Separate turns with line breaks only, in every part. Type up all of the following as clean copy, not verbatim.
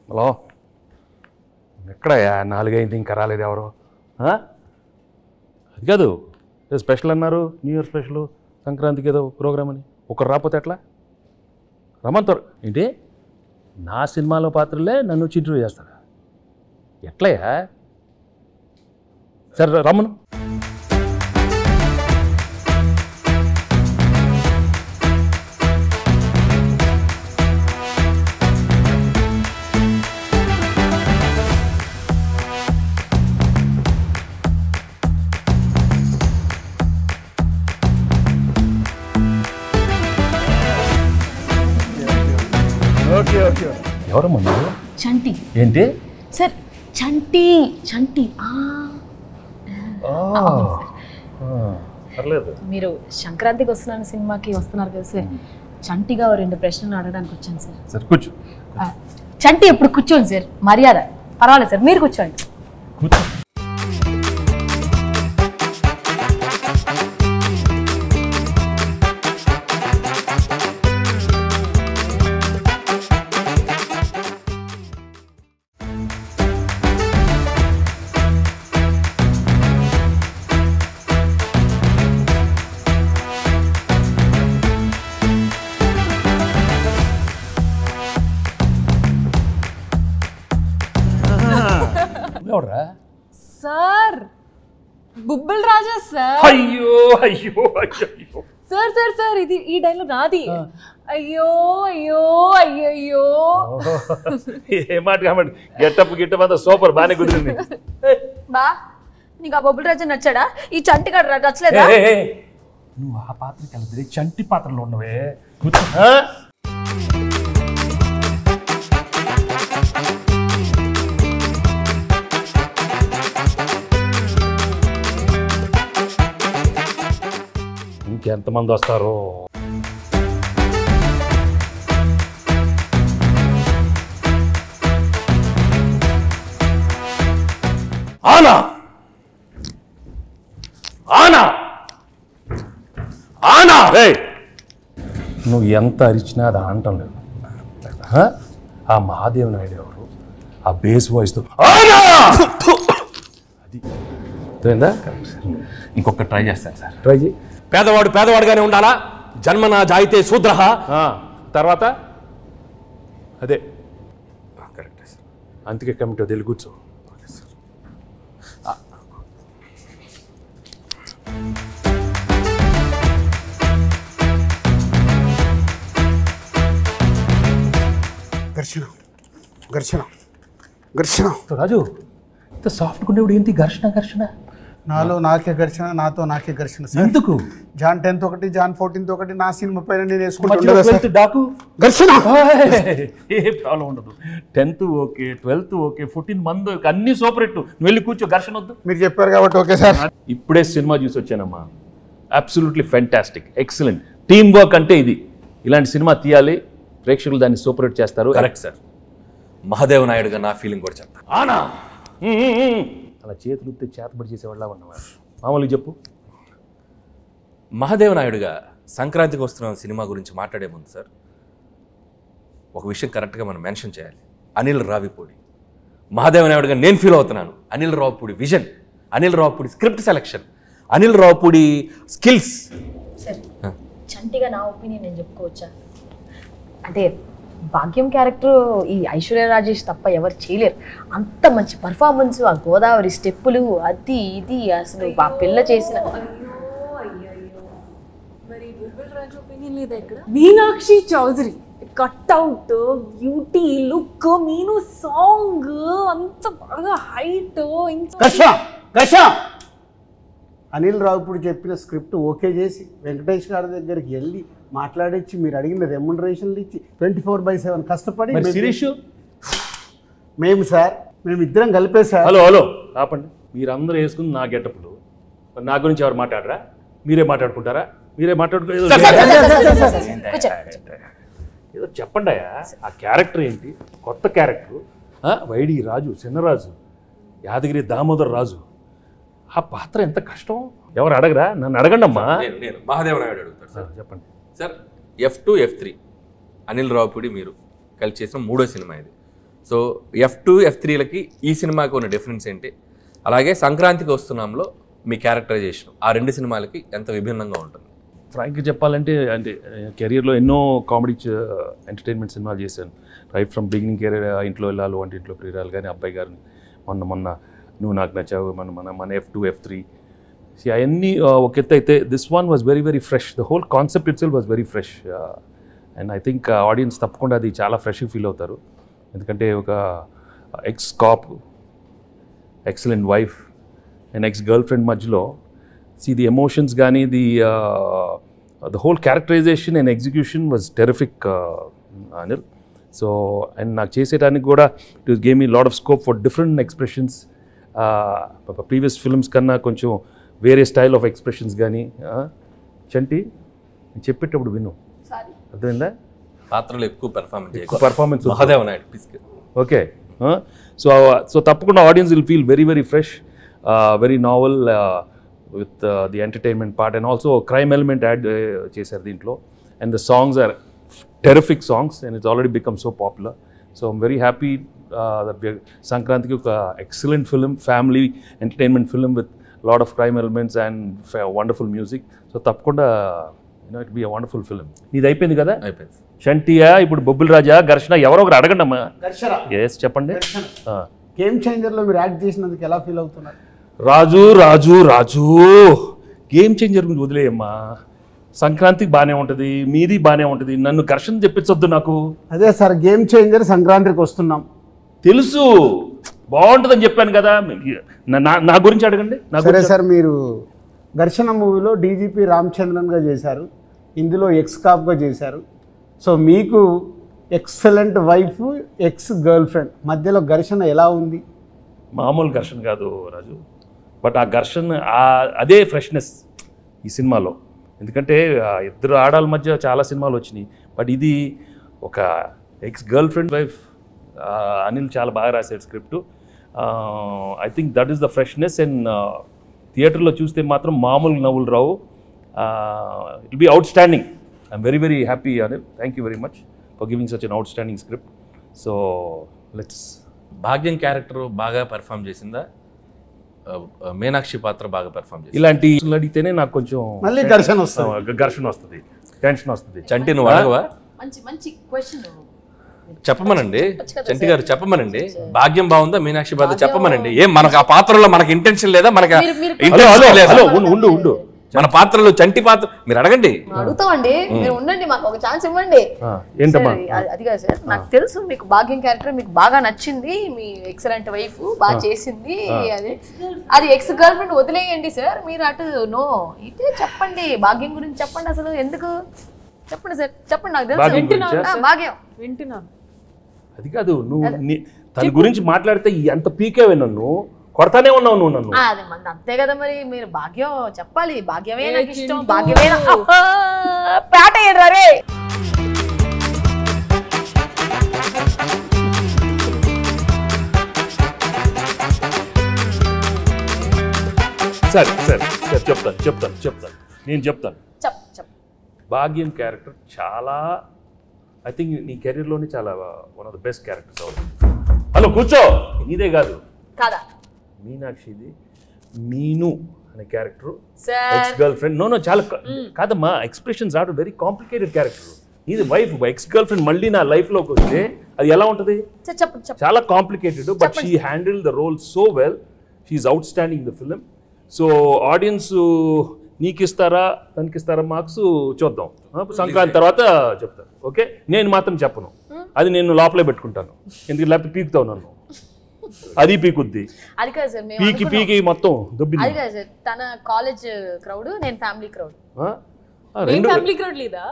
Hello, ఎక్కడయ్యా 4 అయింది ఇంకా రాలేదు ఎవరు? అది కాదు, స్పెషల్ అన్నారు, న్యూ ఇయర్ స్పెషల్, సంక్రాంతికి ఏదో ప్రోగ్రామ్ అని. ఒకరు రాకపోతే ఎట్లా? రమ్మంటారు ఏంటి? నా సినిమాలో పాత్రలే నన్ను ఇంటర్వ్యూ చేస్తారా? ఎట్లయ్యా? సరే రమ్మను. ఎవరమ్మా మీరు?
చంటి.
ఏంటి
సార్? చంటి. చంటి.
పర్లేదు.
మీరు సంక్రాంతికి వస్తున్నాను సినిమాకి వస్తున్నారు కదా సార్, చంటిగా 2 ప్రశ్నలు అడగడానికి వచ్చాను సార్.
సార్ కూర్చో.
చంటి ఎప్పుడు కూర్చోండి సార్, మర్యాద. పర్వాలేదు సార్, మీరు కూర్చోండి.
కూర్చో. ఎవరా
సార్? బుబ్బుల్ రాజా సార్.
అయ్యో అయ్యో అయ్యో
సార్ సార్ సార్, ఇది ఈ డైలాగ్ నాది. అయ్యో అయ్యో అయ్యో.
ఏ మాట కాబట్టి గెట్టప్ అంతా సూపర్, బాగానే కుదిరింది.
బా, నీకు ఆ బొబ్బుల్ రాజా నచ్చాడా? ఈ చంటి గడ నచ్చలేదా?
నువ్వు ఆ పాత్రకి వెళ్తే చంటి పాత్రలో ఉన్నవే. ఇంకెంతమంది వస్తారు? ఆనా ఆనా ఆనా. నువ్వు ఎంత అరిచినా అది ఆనటం లేదు. ఆ మహాదేవ్ నాయుడు ఎవరు? ఆ బేస్ వాయిస్తో ఆనా అది తెలిందా? ఇంకొక ట్రై చేస్తాను సార్. ట్రై చేయి.
పేదవాడు పేదవాడుగానే ఉండాలా, జన్మనా జాయితే శూద్రః.
తర్వాత అదే కరెక్టే సార్. అందుకే కమిటీ వదిలి కూర్చో.
ఘర్షణ ఘర్షణ ఘర్షణ.
రాజు, ఇంత సాఫ్ట్గా ఉండేవాడు ఏంటి ఘర్షణ ఘర్షణ?
నాలో నాకే ఘర్షణ, నాతో నాకే ఘర్షణ.
ఎందుకు?
జాన్ 10th ఒకటి, జాన్ 14th ఒకటి, నా సినిమా పైన నేను
వేసుకుంటా డాకు
ఘర్షణ.
ఏ ప్రాబ్లం ఉండదు. 10th ఓకే, 12th ఓకే, 14 మంది అన్ని సూపర్ హిట్. నువ్వు వెళ్ళి కూర్చో, ఘర్షణ వద్దు.
మీరు చెప్పారు కాబట్టి ఓకే సార్.
ఇప్పుడే సినిమా చూసి వచ్చానమ్మా. Absolutely fantastic, excellent. Team work అంటే ఇది. ఇలాంటి సినిమా తీయాలి, ప్రేక్షకులు దాన్ని సూపర్ హిట్ చేస్తారు.
Correct sir. మహాదేవ్ నాయుడుగా నా ఫీలింగ్ కూడా చెప్తా.
ఆనా అలా చేతులు చేతబడి చేసేవాళ్ళ ఉన్నవాడు. మామూలుగా చెప్పు.
మహాదేవ్ నాయుడుగా సంక్రాంతికి వస్తున్న సినిమా గురించి మాట్లాడే ముందు సార్, ఒక విషయం కరెక్ట్గా మనం మెన్షన్ చేయాలి. అనిల్ రావిపూడి. మహాదేవ్ నాయుడుగా నేను ఫీల్ అవుతున్నాను. Anil Ravipudi vision, Anil Ravipudi script selection, Anil Ravipudi skills.
Sir, చంటిగా నా ఒపీనియన్ నేను చెప్పుకోవచ్చా? అంటే భాగ్యం క్యారెక్టర్ ఈ ఐశ్వర్య రాజేష్ తప్ప ఎవరు చేయలేరు. అంత మంచి పర్ఫార్మెన్స్, ఆ గోదావరి స్టెప్పులు, అది ఇది అసలు ఆ పిల్ల చేసిన. Meenakshi Chaudhary cutout, beauty, look, Meenu song అంత బాగా హైట్.
అనిల్ రావిపూడి చెప్పిన స్క్రిప్ట్ ఓకే చేసి వెంకటేష్ గారి దగ్గరికి వెళ్ళి మాట్లాడించి మీరు అడిగిన రెమ్యునరేషన్లు ఇచ్చి 24/7 కష్టపడి మేము సార్, మేము ఇద్దరం కలిపే సార్.
హలో హలో ఆపండి. మీరందరూ వేసుకుని నా గెటప్లు, నా గురించి ఎవరు మాట్లాడరా? మీరే మాట్లాడుకుంటారా? మీరే మాట్లాడుకో. ఏదో చెప్పండి అయ్యా. ఆ క్యారెక్టర్ ఏంటి? కొత్త క్యారెక్టర్. వైడి రాజు, చిన్నరాజు, యాదగిరి దామోదర్ రాజు. ఆ పాత్ర ఎంత కష్టం. ఎవరు అడగరా? నన్ను అడగండి అమ్మా.
నేను మహాదేవ్ నాయుడు అడుగుతాను సార్.
చెప్పండి
sir. F2 F3 Anil Ravipudi మీరు కలిసి చేసిన 3వ సినిమా ఇది. సో F2 F3లకి ఈ సినిమాకి ఉన్న డిఫరెన్స్ ఏంటి, అలాగే సంక్రాంతికి వస్తున్నాంలో మీ క్యారెక్టరైజేషన్ ఆ 2 సినిమాలకి ఎంత విభిన్నంగా ఉంటుంది?
ఫ్రాంక్గా చెప్పాలంటే అంటే కెరియర్లో ఎన్నో కామెడీ ఎంటర్టైన్మెంట్ సినిమాలు చేశాను. రైట్ ఫ్రమ్ బిగినింగ్ కెరీర్, ఇంట్లో వెళ్ళాలి వంటి ఇంట్లో ప్రియురాలు కానీ, అబ్బాయి గారిని, మొన్న నువ్వు నాకు నచ్చావు, మన F2 F3 అవన్నీ ఒక ఎత్తు అయితే this one was very very fresh. The whole concept it self was very fresh and I think audience తప్పకుండా అది చాలా ఫ్రెష్గా ఫీల్ అవుతారు. ఎందుకంటే ఒక X cap, excellent wife and ex girl friend మధ్యలో ది ఎమోషన్స్ కానీ the whole characterization and execution was terrific, Anil. So and నాకు చేసేటానికి కూడా it gave me a lot of scope for different expressions. Previous films కన్నా కొంచెం వేరే style of expressions కానీ. చంటి చెప్పేటప్పుడు విను, అర్థమైందా?
పాత్రలు ఎక్కువ
performance
Mahadeva Naidu.
Okay, so తప్పకుండా audience will feel very very fresh, very novel with the entertainment part and also a crime element add చేశారు దీంట్లో. And the songs are terrific songs and it's already become so popular. So I'm very happy that we are Sankrantiki ఒక excellent film, family entertainment film with a lot of crime elements and wonderful music. So తప్పకుండా it will be a wonderful film. ఇది అయిపోయింది కదా?
అయిపోయింది.
చంటియా ఇప్పుడు బొబ్బిల్ రాజా, ఘర్షణ, ఎవరో ఒకరు అడగండి అమ్మా. ఎస్ చెప్పండి.
గేమ్ చేంజర్లో మీరు యాక్ట్ చేసినందుకు ఎలా ఫీల్ అవుతున్నారు?
రాజు రాజు రాజు గేమ్ చేంజర్ గురించి వదిలేయమ్మా. సంక్రాంతికి బాగానే ఉంటుంది, మీది బాగానే ఉంటుంది, నన్ను ఘర్షణ చెప్పించొద్దు నాకు.
అదే సార్, గేమ్ చేంజర్ సంక్రాంతికి వస్తున్నాం
తెలుసు, బాగుంటుందని చెప్పాను కదా. నా గురించి అడగండి.
సరే సార్, మీరు ఘర్షణ మూవీలో డీజీపీ రామచంద్రన్గా చేశారు, ఇందులో ఎక్స్ కాప్గా చేశారు. సో మీకు excellent wife, ex girl friend మధ్యలో ఘర్షణ ఎలా ఉంది?
మామూలు ఘర్షణ కాదు రాజు, బట్ ఆ ఘర్షణ అదే ఫ్రెష్నెస్ ఈ సినిమాలో. ఎందుకంటే ఇద్దరు ఆడాల మధ్య చాలా సినిమాలు వచ్చినాయి, బట్ ఇది ఒక ఎక్స్ గర్ల్ ఫ్రెండ్ వైఫ్. అనిల్ చాలా బాగా రాశాడు script. I think that is the freshness. And థియేటర్లో చూస్తే మాత్రం మామూలు నవ్వులు రావు. It will be outstanding. I'm very very happy Anil. Thank you very much for giving such an outstanding script. So let's.
భాగ్యం క్యారెక్టర్ బాగా perform చేసిందా, మీనాక్షి పాత్ర బాగా పెర్ఫామ్ చేసింది?
ఇలాంటి అడిగితేనే నాకు కొంచెం
మళ్ళీ ఘర్షణ
వస్తుంది, టెన్షన్ వస్తుంది.
చంటి నువ్వు అడగవా?
మంచి క్వశ్చన్
చెప్పమనండి, చంటి గారు చెప్పమనండి. భాగ్యం బాగుందా, మీనాక్షి పాత్ర చెప్పమనండి. ఏం మనకు ఆ పాత్రలో మనకి ఇంటెన్షన్ లేదా? మనకు
ఉండు
మన పాత్రలో చంటి పాత్ర మీరు అడగండి.
అడుగుతామండి, మీరు ఉండండి, మాకు ఒక ఛాన్స్ ఇవ్వండి.
ఏంటమ్మా
అది కాదు సార్, నాకు తెలుసు మీకు భాగ్యం క్యారెక్టర్ మీకు బాగా నచ్చింది, మీ ఎక్సలెంట్ వైఫ్ బాగా చేసింది, అది ఎక్స్ గర్ల్ ఫ్రెండ్ వదిలేయండి సార్. మీరు అటు నో ఇటే చెప్పండి, భాగ్యం గురించి చెప్పండి. అసలు ఎందుకు చెప్పండి సార్, చెప్పండి. నాకు తెలుసు భాగ్యం వింటున్నాను.
అది కాదు, నువ్వు తన గురించి మాట్లాడితే ఎంత పీకేవే, నన్ను కొడతానే ఉన్నావు నువ్వు నన్ను.
అది మంది అంతే కదా మరి, మీరు భాగ్యం చెప్పాలి. భాగ్యమే నాకు ఇష్టం, భాగ్యమే పేట రే.
సరే చెప్తాను నేను చెప్తాను. భాగ్యం క్యారెక్టర్ చాలా, ఐ థింక్ నీ కెరీర్లోనే చాలా one of the best characters అవుతుంది. హలో కూర్చో, నీదే కాదు
కాదా
మీనాక్షిది. మీను అనే character ex girlfriend. No చాలా కాదమ్మా, expressions are very complicated character. ఇది వైఫ్ ఎక్స్ గర్ల్ ఫ్రెండ్ మళ్ళీ నా లైఫ్లోకి వస్తే అది ఎలా ఉంటుంది? చాలా complicated, but she handle the role so well. She's outstanding the film. So audience నీకు ఇస్తారా తనకిస్తారా మార్క్స్ చూద్దాం, సంక్రాంతి తర్వాత చెప్తాను. ఓకే, నేను మాత్రం చెప్పను, అది నేను లోపలే పెట్టుకుంటాను. ఎందుకు లేకపోతే పీకుతావు నన్ను, అది పీకుద్ది.
అది కాదు సార్,
పీకి మొత్తం దుబ్బింది.
అది కాదు సార్, తన కాలేజ్ క్రౌడ్, నేను ఫ్యామిలీ క్రౌడ్.
ఫ్యామిలీ క్రౌడ్ లేదా?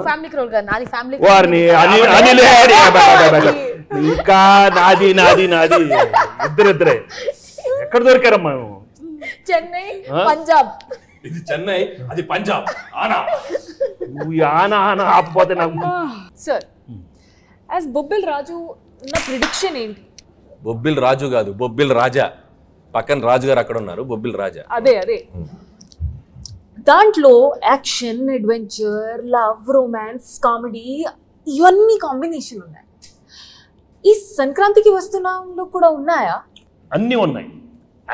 ఫ్యామిలీ క్రౌడ్ కాదు, నాది ఫ్యామిలీ.
వారిని ఇంకా నాది ఇద్దరే ఎక్కడ దొరికారమ్మా?
చెన్నై, పంజాబ్.
ఇది చెన్నై, అది పంజాబ్.
నువ్వు ఆనా ఆపపోతే నాకు.
సార్ యాజ్ బొబ్బిల్ రాజు నా ప్రిడిక్షన్ ఏంటి?
బొబ్బిల్ రాజు కాదు, బొబ్బిల్ రాజా. పక్కన రాజు గారు అక్కడ ఉన్నారు, బొబ్బిల్ రాజా.
అదే దాంట్లో action, adventure, love, romance, comedy ఇవన్నీ కాంబినేషన్ ఉన్నాయి. ఈ సంక్రాంతికి వస్తున్నాంలో కూడా ఉన్నాయా?
అన్నీ ఉన్నాయి.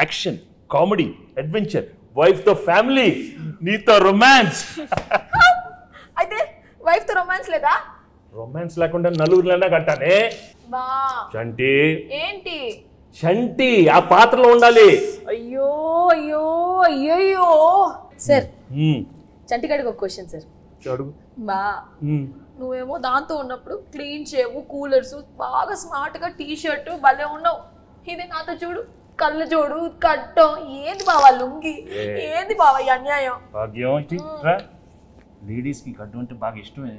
యాక్షన్, కామెడీ, అడ్వెంచర్, వైఫ్ తో ఫ్యామిలీ, నీతో రొమాన్స్.
అయితే వైఫ్ తో రొమాన్స్ లేదా?
రొమాన్స్ లేకుండా నలుగురిలోనే కట్టానే.
బా
చంటి
ఏంటి?
చంటి ఆ పాత్రలో ఉండాలి.
అయ్యో అయ్యో అయ్యయ్యో.
సార్
ఉమ్,
చంటిగాడికి ఒక క్వశ్చన్ సార్.
అడుగు.
బా
ఉమ్.
నువ్వేమో దాంతో ఉన్నప్పుడు క్లీన్ చేవు, కూలర్స్, బాగా స్మార్ట్ గా టీ షర్ట్ భలే ఉన్నావు. ఇది నాతో చూడు, కళ్ళు చూడు, కట్టం. ఏంది బావా లుంగి? ఏంది బావా ఈ అన్యాయం?
భాగ్యం లేడీస్ కి కట్టు అంటే బాగా ఇష్టమే.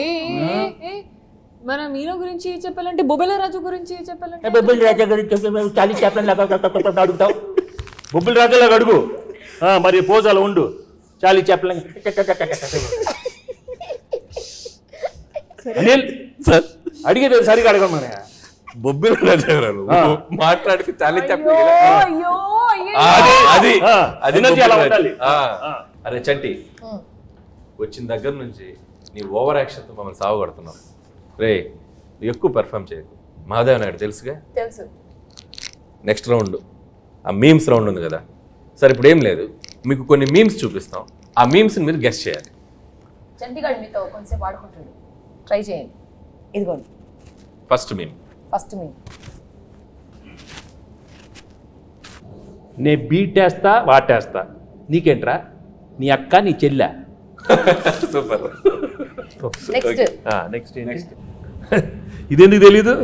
ఏ ఏ, ఏ, మన మీనా గురించి చెప్పాలంటే బొబ్బెల రాజు గురించి చెప్పాలంటే
బొబ్బిల్ రాజా గురించి చాలీ చెప్పండి అడుగుతావు. బొబ్బిల్ రాజాలాగా అడుగు. మరి పోజాలు ఉండు. చాలీ చెప్పలే. అనిల్
సార్
అడిగేది సరిగా అడగమని.
బొబ్బిల రాజారావు మాట్లాడితే చాలా
అయ్యో అయ్యో అయ్యో.
అది అది
ఎనర్జీ అలా ఉండాలి.
అరే చంటి, వచ్చిన దగ్గర నుంచి నీ ఓవర్ యాక్షన్తో మమ్మల్ని సాగుగడుతున్నావు. రే నువ్వు ఎక్కువ పెర్ఫామ్ చేయకు. మహాదేవ్ నాయుడు తెలుసుగా.
తెలుసు.
నెక్స్ట్ రౌండ్ ఆ మీమ్స్ రౌండ్ ఉంది కదా. సరే ఇప్పుడు ఏం లేదు, మీకు కొన్ని మీమ్స్ చూపిస్తాం. ఆ మీమ్స్ని మీరు గెస్ట్ చేయాలి.
చంటిగాడు మీతో కొంచెంసేపు ఆడుకుంటాడు, ట్రై చేయండి. ఇదిగోండి
ఫస్ట్ మీమ్.
ఫస్ట్ మీ
నే బీటేస్తా వాటేస్తా, నీకేంట్రా? నీ అక్క నీ చెల్లె.
సూపర్.
నెక్స్ట్.
నెక్స్ట్ ఇదెందుకు తెలీదు?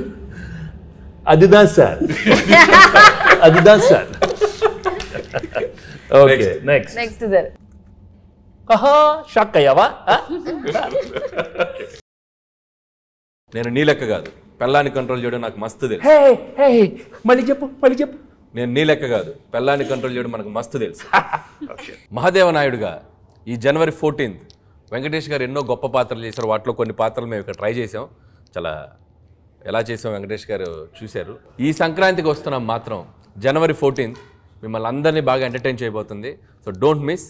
అదిదా సార్, అదిదా sir. Okay next.
Next sir.
ఆహా షాక్ అయ్యావా?
నేను నీ లెక్క కాదు, పెళ్ళాన్ని కంట్రోల్ చేయడం నాకు మస్తు తెలుసు.
మళ్ళీ చెప్పు.
నేను నీ లెక్క కాదు, పెళ్ళాన్ని కంట్రోల్ చేయడం మనకు మస్తు తెలుసు. మహాదేవ నాయుడుగా ఈ జనవరి 14th వెంకటేష్ గారు ఎన్నో గొప్ప పాత్రలు చేశారు. వాటిలో కొన్ని పాత్రలు మేము ఇక్కడ ట్రై చేసాం. చాలా ఎలా చేసాం వెంకటేష్ గారు చూశారు. ఈ సంక్రాంతికి వస్తున్నాం మాత్రం జనవరి 14th మిమ్మల్ని అందరినీ బాగా ఎంటర్టైన్ చేయబోతుంది. So don't miss.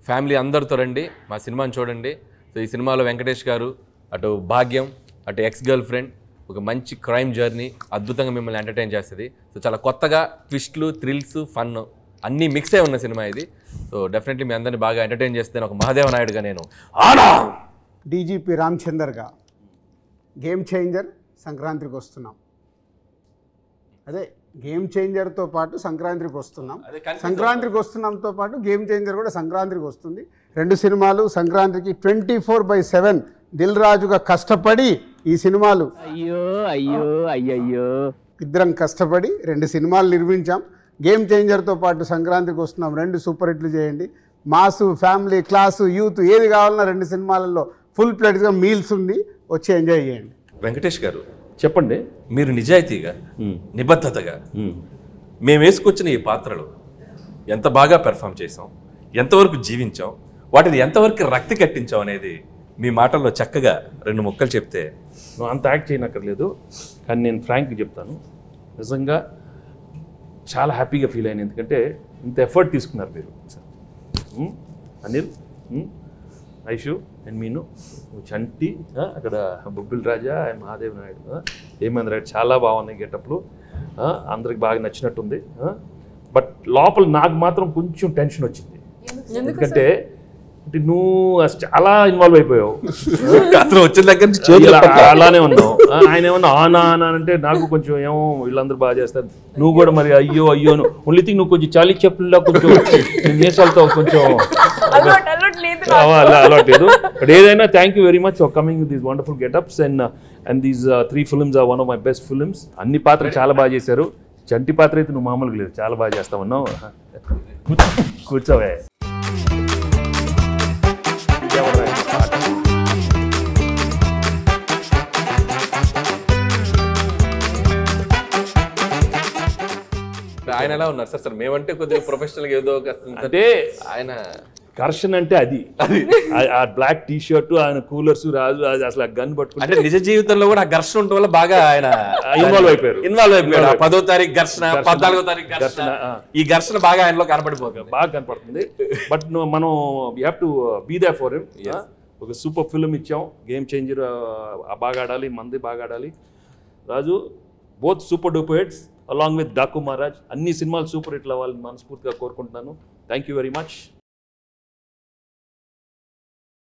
ఫ్యామిలీ అందరితో రండి, మా సినిమాని చూడండి. సో ఈ సినిమాలో వెంకటేష్ గారు, అటు భాగ్యం, అటు ఎక్స్ గర్ల్ ఫ్రెండ్, ఒక మంచి క్రైమ్ జర్నీ అద్భుతంగా మిమ్మల్ని ఎంటర్టైన్ చేస్తుంది. సో చాలా కొత్తగా ట్విస్ట్లు, థ్రిల్స్, ఫన్ అన్నీ మిక్స్ అయి ఉన్న సినిమా ఇది. సో డెఫినెట్లీ మీ అందరినీ బాగా ఎంటర్టైన్ చేస్తే ఒక మహాదేవ నాయుడుగా నేను
డీజీపీ రామచందర్గా గేమ్ చేంజర్ సంక్రాంతికి వస్తున్నాం. అదే గేమ్ చేంజర్తో పాటు సంక్రాంతికి వస్తున్నాం. సంక్రాంతికి వస్తున్నాంతో పాటు గేమ్ చేంజర్ కూడా సంక్రాంతికి వస్తుంది. రెండు సినిమాలు సంక్రాంతికి 24/7 దిల్ రాజుగా కష్టపడి ఈ సినిమాలు ఇద్దరం కష్టపడి 2 సినిమాలు నిర్మించాం. గేమ్ చేంజర్తో పాటు సంక్రాంతికి వస్తున్నాం. 2 సూపర్ హిట్లు చేయండి. మాసు, ఫ్యామిలీ, క్లాసు, యూత్ ఏది కావాలన్నా 2 సినిమాలలో ఫుల్ ప్లేట్గా మీల్స్ ఉంది, వచ్చి ఎంజాయ్ చేయండి.
వెంకటేష్ గారు
చెప్పండి.
మీరు నిజాయితీగా, నిబద్ధతగా మేము వేసుకొచ్చిన ఈ పాత్రలు ఎంత బాగా పెర్ఫామ్ చేసాం, ఎంతవరకు జీవించాం, వాటిని ఎంతవరకు రక్తి కట్టించాం అనేది మీ మాటల్లో చక్కగా 2 ముక్కలు చెప్తే.
నువ్వు అంత యాక్ట్ చేయనక్కర్లేదు, కానీ నేను ఫ్రాంక్గా చెప్తాను. నిజంగా చాలా హ్యాపీగా ఫీల్ అయ్యాను. ఎందుకంటే ఇంత ఎఫర్ట్ తీసుకున్నారు మీరు. అనిల్, ఐషు అండ్ మీను, చంటి, అక్కడ బొబ్బిల్ రాజా అండ్ మహాదేవ్ నాయుడు, హేమేంద్ర రాయుడు చాలా బాగున్నాయి గెటప్లు. అందరికి బాగా నచ్చినట్టుంది. బట్ లోపల నాకు మాత్రం కొంచెం టెన్షన్ వచ్చింది. ఎందుకంటే నువ్వు చాలా ఇన్వాల్వ్ అయిపోయావు.
వచ్చిన దగ్గర నుంచి
అలానే ఉన్నావు. ఆయన ఏమన్నా ఆనా ఆనా అంటే నాకు కొంచెం ఏమో వీళ్ళందరూ బాగా చేస్తారు, నువ్వు కూడా మరి అయ్యో ఓన్లీ థింగ్ నువ్వు కొంచెం చాలీ చెప్పుల్లో కొంచెం మీసాలతో కొంచెం అలవాట్లేదు. బట్ ఏదైనా thank you very much for coming with these wonderful getups and these 3 films are one of my best films. అన్ని పాత్రలు చాలా బాగా చేశారు. చంటి పాత్ర అయితే నువ్వు మామూలుగా లేదు, చాలా బాగా చేస్తా ఉన్నావు. కూర్చోవే.
ఆయన ఎలా ఉన్నారు సార్? మేమంటే కొద్దిగా ప్రొఫెషనల్గా ఏదో
అంటే
ఆయన
ఘర్షణ అంటే అది ఆ బ్లాక్ టీ షర్ట్, ఆయన కూలర్స్, రాజు అసలు గన్ పట్టుకుంటే
అంటే నిజ జీవితంలో కూడా ఆ ఘర్షణ ఉండటం వల్ల బాగా ఆయన
ఇన్వాల్వ్ అయిపోయారు.
10వ తారీఖు ఘర్షణ, 14వ తారీఖు ఘర్షణ, ఈ ఘర్షణ బాగా ఆయనలో కనపడిపోతుంది,
బాగా కనపడుతుంది. బట్ మనం we have to be there for him. ఒక సూపర్ ఫిల్మ్ ఇచ్చాం, గేమ్ చేంజర్, బాగా ఆడాలి, మంది బాగా ఆడాలి. Raju both super duper hits along with Daaku Maharaj. అన్ని సినిమాలు సూపర్ హిట్లు అవ్వాలని మనస్ఫూర్తిగా కోరుకుంటున్నాను. Thank you very much.